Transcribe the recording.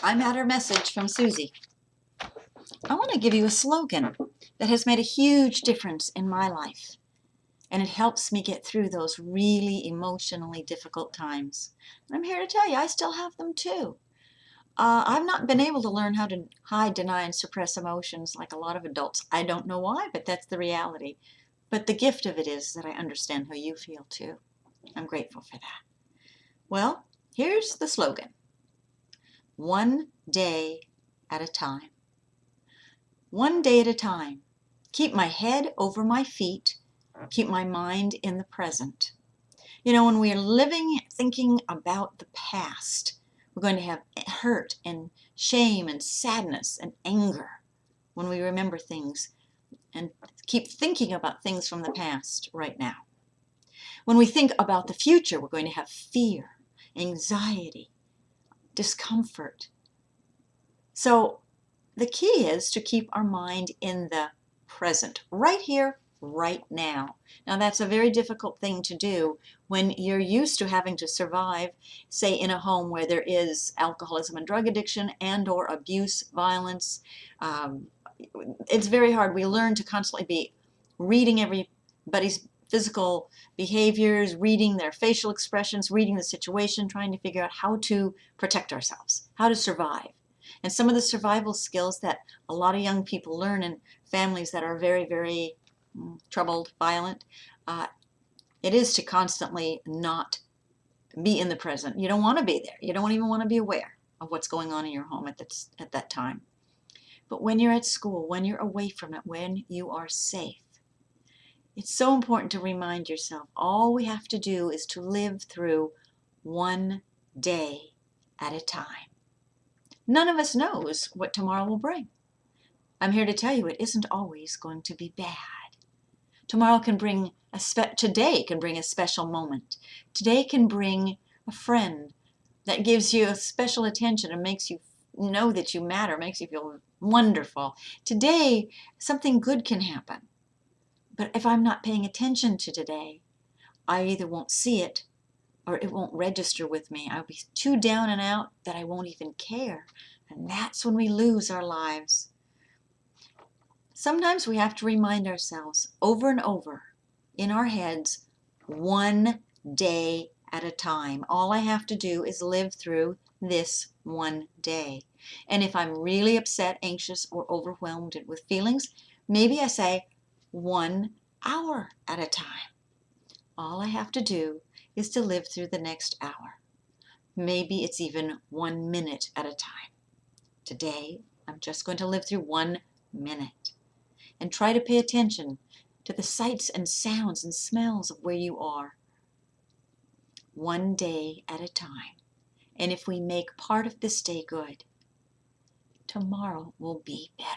I'm at our message from Susie. I want to give you a slogan that has made a huge difference in my life, and it helps me get through those really emotionally difficult times. And I'm here to tell you, I still have them too. I've not been able to learn how to hide, deny, and suppress emotions like a lot of adults. I don't know why, but that's the reality. But the gift of it is that I understand how you feel too. I'm grateful for that. Well, here's the slogan. One day at a time. One day at a time. Keep my head over my feet. Keep my mind in the present. You know, when we are living, thinking about the past, we're going to have hurt and shame and sadness and anger when we remember things and keep thinking about things from the past right now. When we think about the future, we're going to have fear, anxiety, discomfort. So the key is to keep our mind in the present, right here, right now. Now that's a very difficult thing to do when you're used to having to survive, say in a home where there is alcoholism and drug addiction and or abuse, violence. It's very hard. We learn to constantly be reading everybody's physical behaviors, reading their facial expressions, reading the situation, trying to figure out how to protect ourselves, how to survive. And some of the survival skills that a lot of young people learn in families that are very, very troubled, violent, it is to constantly not be in the present. You don't want to be there. You don't even want to be aware of what's going on in your home at that time. But when you're at school, when you're away from it, when you are safe, it's so important to remind yourself all we have to do is to live through one day at a time. None of us knows what tomorrow will bring. I'm here to tell you it isn't always going to be bad. Tomorrow can bring today can bring a special moment. Today can bring a friend that gives you a special attention and makes you know that you matter, makes you feel wonderful. Today, something good can happen. But if I'm not paying attention to today, I either won't see it or it won't register with me. I'll be too down and out that I won't even care. And that's when we lose our lives. Sometimes we have to remind ourselves over and over in our heads, one day at a time. All I have to do is live through this one day. And if I'm really upset, anxious, or overwhelmed with feelings, maybe I say 1 hour at a time. All I have to do is to live through the next hour. Maybe it's even 1 minute at a time. Today, I'm just going to live through 1 minute. And try to pay attention to the sights and sounds and smells of where you are. One day at a time. And if we make part of this day good, tomorrow will be better.